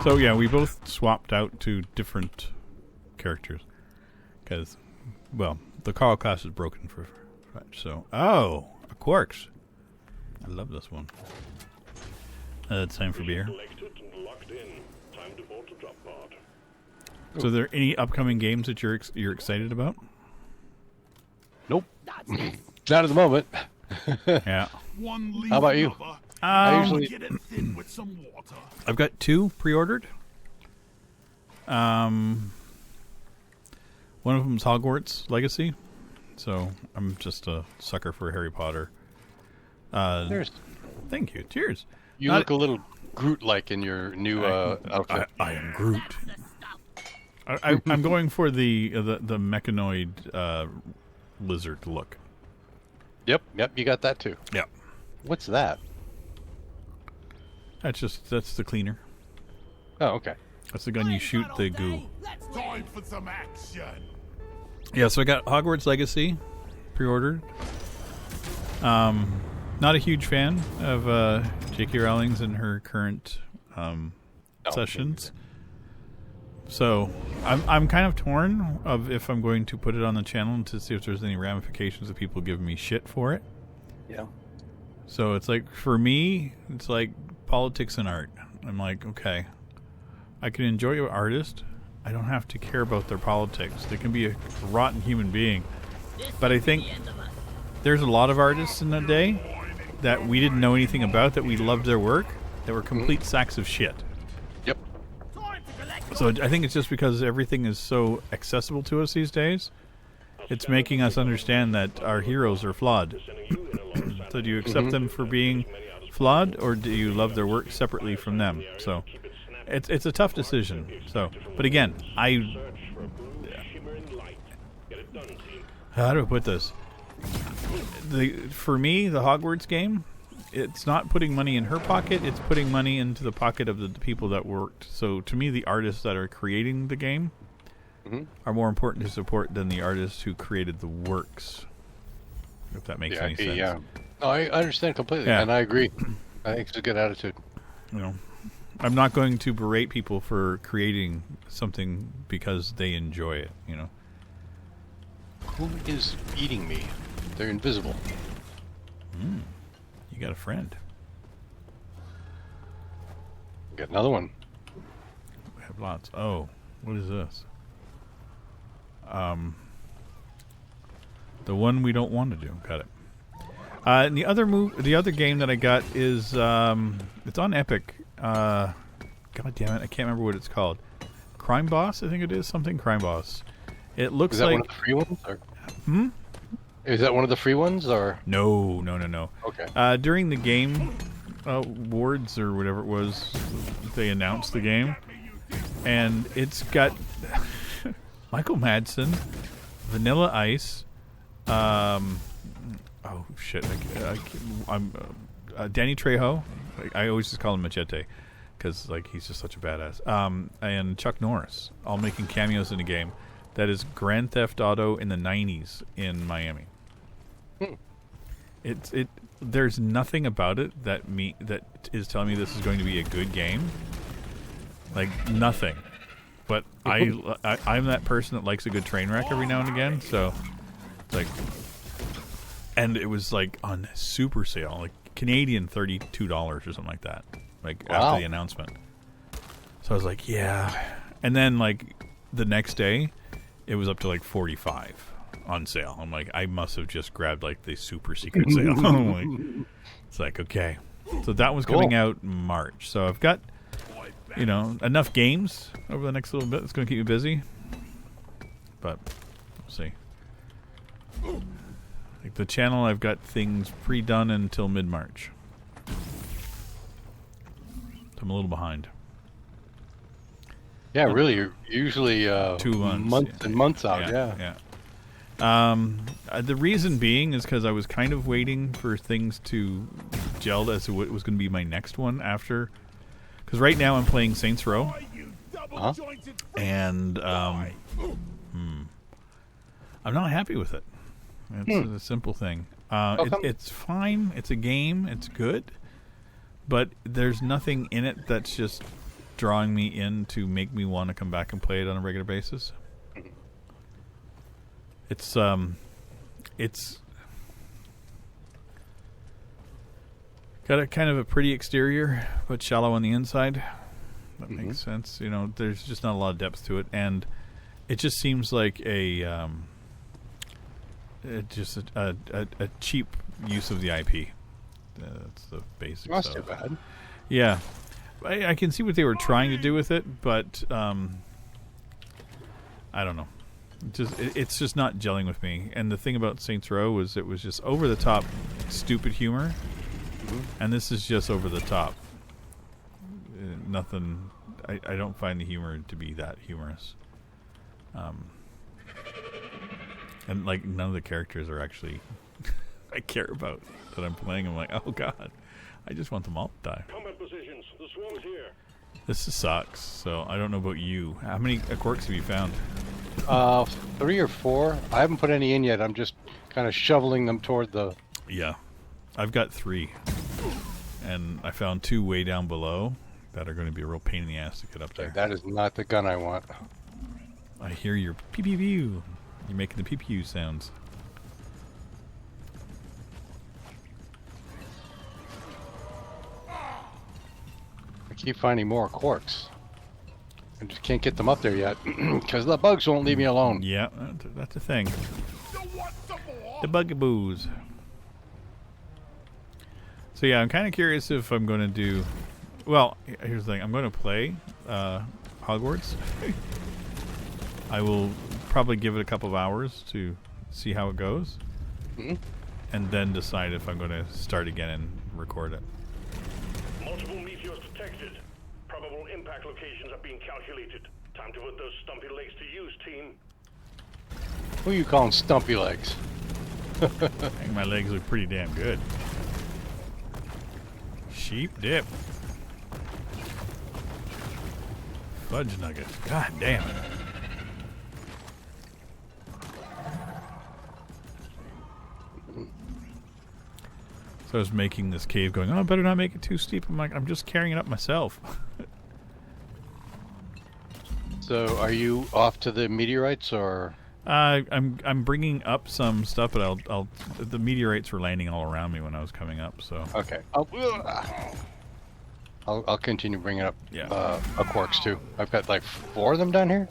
So yeah, we both swapped out to different characters because, well, the Carl class is broken for so. Oh, a Quarks. I love this one. It's time for beer. So, are there any upcoming games that you're excited about? Nope. Not at the moment. Yeah. How about you? I usually get it thin with some water. I've got 2 pre-ordered. One of them's Hogwarts Legacy, so I'm just a sucker for Harry Potter. Cheers. Thank you. Cheers. You look a little Groot-like in your new outfit. I am Groot. I'm going for the mechanoid lizard look. Yep, you got that too. Yeah. What's that? That's the cleaner. Oh, okay. That's the gun you shoot the goo. Time for some action. Yeah, so I got Hogwarts Legacy pre-ordered. Not a huge fan of J.K. Rowling's and her current sessions. So I'm kind of torn of if I'm going to put it on the channel to see if there's any ramifications of people giving me shit for it. Yeah. So it's like, for me, it's like politics and art. I'm like, okay, I can enjoy an artist. I don't have to care about their politics. They can be a rotten human being. But I think there's a lot of artists in the day that we didn't know anything about, that we loved their work, that were complete sacks of shit. Yep. So I think it's just because everything is so accessible to us these days, it's making us understand that our heroes are flawed. So do you accept them for being flawed, or do you love their work separately from them? So it's a tough decision. So, but again, how do I put this? For me, the Hogwarts game, it's not putting money in her pocket, it's putting money into the pocket of the people that worked. So to me, the artists that are creating the game are more important to support than the artists who created the works. If that makes any sense. Yeah. No, I understand completely, and I agree. I think it's a good attitude. You know, I'm not going to berate people for creating something because they enjoy it, you know. Who is eating me? They're invisible. You got a friend. Got another one. We have lots. Oh, what is this? The one we don't want to do. Got it. And the other game that I got is it's on Epic. God damn it, I can't remember what it's called. Crime Boss, I think it is, something Crime Boss. It looks is that like one of the free ones, or? Is that one of the free ones, or? No. Okay. During the game awards or whatever it was, they announced the game, and it's got Michael Madsen, Vanilla Ice, oh shit, I'm Danny Trejo. I always just call him Machete because like he's just such a badass. And Chuck Norris, all making cameos in a game that is Grand Theft Auto in the 90s in Miami. There's nothing about it that is telling me this is going to be a good game. Like nothing. But I'm that person that likes a good train wreck every now and again. So it's like, and it was like on super sale, like Canadian $32 or something like that. Like after the announcement. So I was like, yeah. And then like the next day, it was up to like 45 on sale. I'm like, I must have just grabbed like the super secret sale. It's like, okay. So that was coming out in March. So I've got, enough games over the next little bit. It's going to keep me busy. But we'll see. Like the channel, I've got things pre-done until mid-March. So I'm a little behind. Yeah, really. You're usually 2 months. Months and months out, yeah. The reason being is because I was kind of waiting for things to gel as to what was going to be my next one after. Because right now I'm playing Saints Row. And I'm not happy with it. It's a simple thing. It's fine. It's a game. It's good. But there's nothing in it that's just drawing me in to make me want to come back and play it on a regular basis. It's got a kind of a pretty exterior, but shallow on the inside. That makes sense. You know, there's just not a lot of depth to it, and it just seems like a cheap use of the IP. That's the basic Not stuff. too bad. Yeah, I can see what they were trying to do with it, but I don't know. It's just not gelling with me. And the thing about Saints Row was it was just over the top, stupid humor, and this is just over the top. Nothing. I don't find the humor to be that humorous. And like none of the characters are actually I care about that I'm playing. I'm like, oh god, I just want them all to die. Combat positions. The swarm's here. This sucks. So I don't know about you. How many quirks have you found? 3 or 4. I haven't put any in yet. I'm just kind of shoveling them toward the. Yeah, I've got 3, and I found 2 way down below that are going to be a real pain in the ass to get up there. That is not the gun I want. I hear your pew pew pew. You're making the pew pew sounds. I keep finding more quarks. I just can't get them up there yet because the bugs won't leave me alone. Yeah, that's a thing. You want some more? The bugaboos. So yeah, I'm kind of curious if I'm going to do. Well, here's the thing. I'm going to play Hogwarts. I will probably give it a couple of hours to see how it goes, and then decide if I'm going to start again and record it. Multiple meteors detected. Probable impact locations are being calculated. Time to put those stumpy legs to use, team. Who are you calling stumpy legs? I think my legs look pretty damn good. Sheep dip. Fudge nuggets. God damn it. So I was making this cave going, oh, I better not make it too steep. I'm like, I'm just carrying it up myself. So, are you off to the meteorites or? I'm bringing up some stuff, but the meteorites were landing all around me when I was coming up. So Okay. I'll continue bringing up Yeah. quarks too. I've got like 4 of them down here.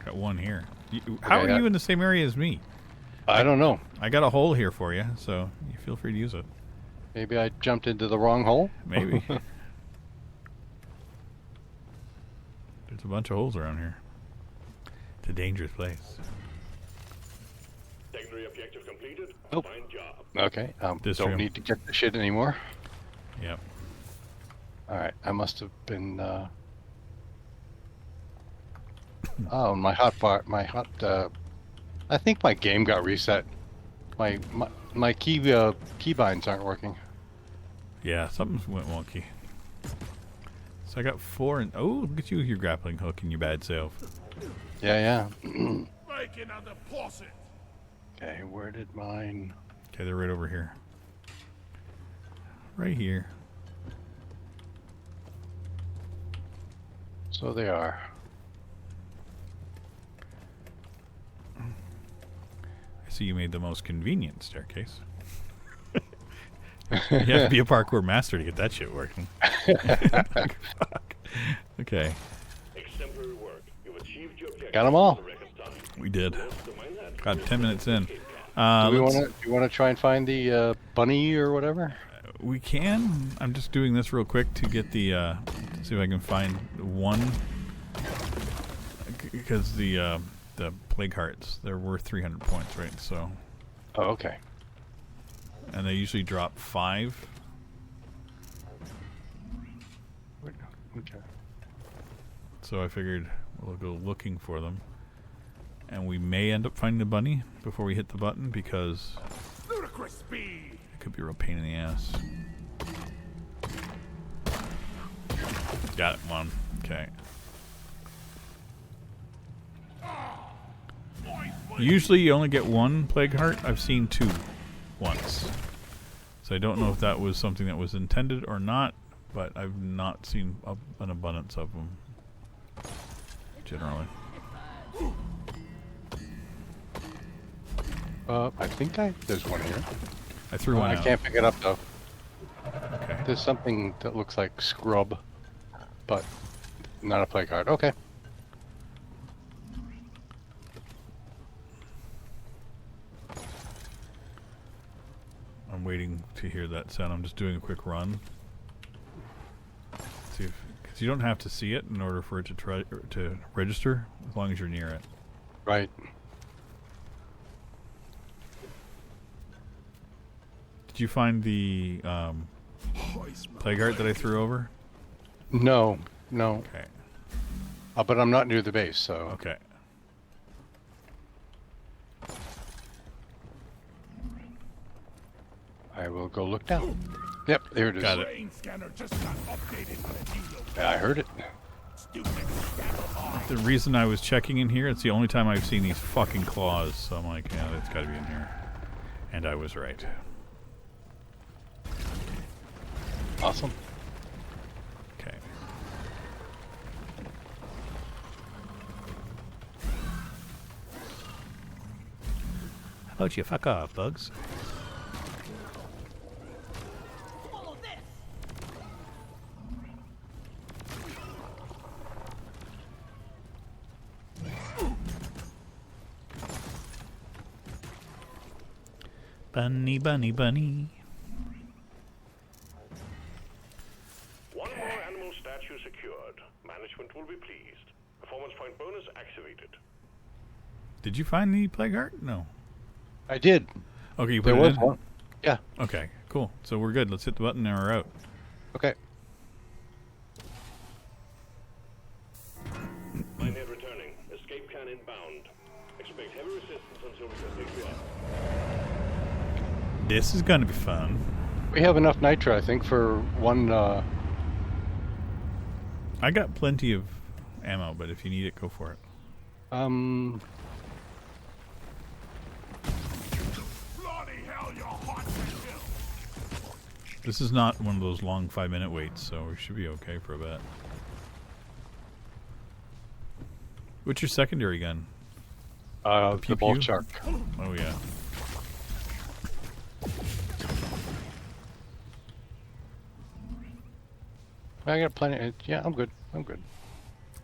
got one here. How Okay, are you in the same area as me? I don't know. I got a hole here for you, so you feel free to use it. Maybe I jumped into the wrong hole. Maybe. There's a bunch of holes around here. It's a dangerous place. Secondary objective completed. Oh. Fine job. Okay. This Don't room. need to get the shit anymore. Yep. All right. I must have been. Oh, my hot bar. My hot. I think my game got reset. My keybinds aren't working. Yeah, something went wonky. So I got 4 and oh, look at you with your grappling hook and your bad self. Yeah. Make another deposit. Okay. Where did mine? Okay, they're right over here. Right here. So they are. I see you made the most convenient staircase. You have to be a parkour master to get that shit working. Fuck. Okay, Exemplary work. You've achieved your objective. Got 'em all. in the record time. we did. Domain that. Got 10 minutes in. Do we Let's- want to try and find the bunny or whatever? We can. I'm just doing this real quick to get the see if I can find one, because the plague hearts, they're worth 300 points, right? So, Oh, okay. and they usually drop 5. Okay. So I figured we'll go looking for them, and we may end up finding the bunny before we hit the button, because Ludicrous speed. it could be a real pain in the ass. Got it, one. Okay. Usually you only get 1 plague heart. I've seen 2 once. So I don't know if that was something that was intended or not, but I've not seen an abundance of them generally. I think there's one here. I threw one I out. can't pick it up though. Okay. There's something that looks like scrub, but not a play card. Okay. I'm waiting to hear that sound. I'm just doing a quick run. See if, because you don't have to see it in order for it to register, as long as you're near it. Right. Did you find the plague art that I threw over? No. Okay. But I'm not near the base, so. Okay. I will go look down. Yep, there it is. Got it. Brain scanner just got updated on a new location. Yeah, I heard it. Stupid scammer. The reason I was checking in here, it's the only time I've seen these fucking claws, so I'm like, yeah, that's gotta be in here. And I was right. Awesome. Okay. How about you fuck off, Bugs? Bunny, bunny, bunny. One more animal statue secured. Management will be pleased. Performance point bonus activated. Did you find the plague art? No. I did. Okay, you put There it was in? one. Yeah. Okay, cool. So we're good. Let's hit the button and we're out. Okay. Minehead returning. Escape can inbound. Expect heavy resistance until we can pick you up. This is gonna be fun. We have enough nitro, I think, for one. I got plenty of ammo, but if you need it, go for it. Bloody hell, you're hot to kill. This is not one of those long 5-minute waits, so we should be okay for a bit. What's your secondary gun? The pew bolt pew? shark. Oh yeah. I got plenty. Yeah, I'm good. I'm good.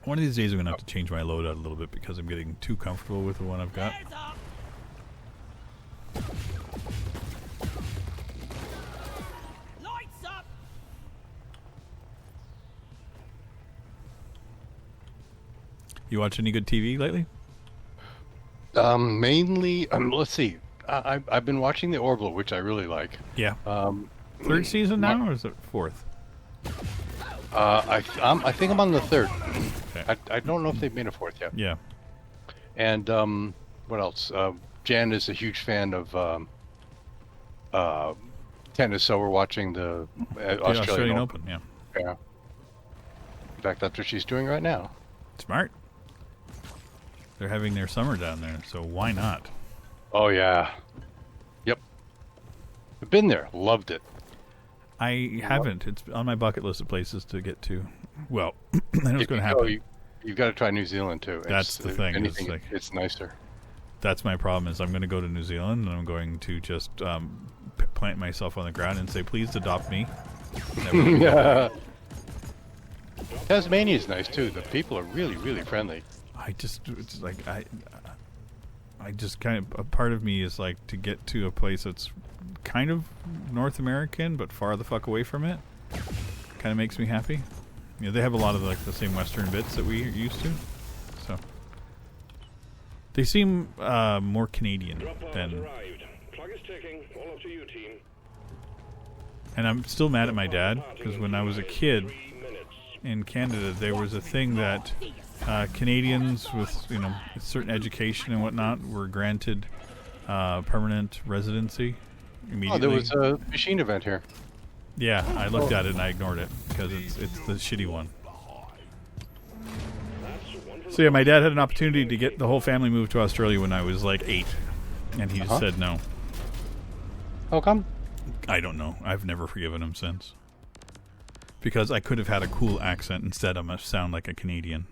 One of these days I'm gonna have to change my loadout a little bit because I'm getting too comfortable with the one I've got. Lights up. You watch any good TV lately? Mainly, let's see. I've been watching the Orville, which I really like. Yeah. 3rd Mm, season now, or is it 4th? I think I'm on the 3rd. Okay. I don't know if they've made a 4th yet. Yeah. And what else? Jan is a huge fan of tennis, so we're watching the The Australian Open. Yeah. Yeah. In fact, that's what she's doing right now. Smart. They're having their summer down there, so why not? Oh yeah. Yep. I've been there. Loved it. I haven't. It's on my bucket list of places to get to. Well, I know it's If going you to go, happen. you've got to try New Zealand too. That's the thing, it's Anything, like- it's nicer. That's my problem. Is I'm going to go to New Zealand and I'm going to just plant myself on the ground and say, "Please adopt me." That would be- Yeah. Tasmania's nice too. The people are really, really friendly. it's like I just kind of, a part of me is like to get to a place that's kind of North American but far the fuck away from it. Kind of makes me happy. You know, they have a lot of like the same Western bits that we used to, so they seem more Canadian Drop pod has than. arrived. Plug is ticking. All up to you, team. And I'm still mad at my dad because when I was a kid 3 minutes. in Canada, there was a thing that Canadians with a certain education and whatnot were granted permanent residency immediately. Oh, there was a machine event here. Yeah, I looked at it and I ignored it because it's the shitty one. So yeah, my dad had an opportunity to get the whole family moved to Australia when I was like 8, and he just said no. How come? I don't know. I've never forgiven him since. because I could have had a cool accent instead. I sound like a Canadian.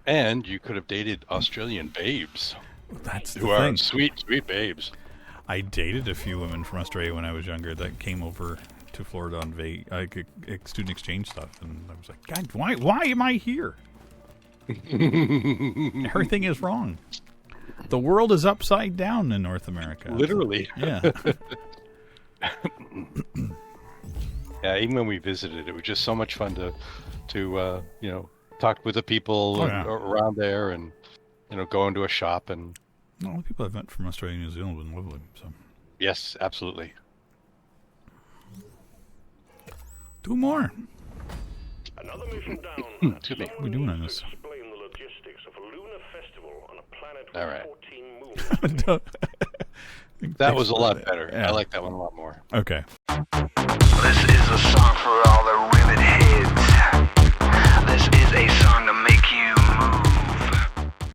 And you could have dated Australian babes. That's the Who are thing. sweet, sweet babes. I dated a few women from Australia when I was younger that came over to Florida on student exchange stuff, and I was like, God, why am I here? Everything is wrong. The world is upside down in North America. Literally. Yeah. Yeah, even when we visited, it was just so much fun to talk with the people around there, and go into a shop and. All the people I've met from Australia and New Zealand have been lovely. So. Yes, absolutely. 2 more. Another mission down. Excuse me. What are we doing on this? Explain the logistics of a lunar festival on a planet All with right. 14 moons. That was a lot better. Yeah. I like that one a lot more. Okay. This is a song for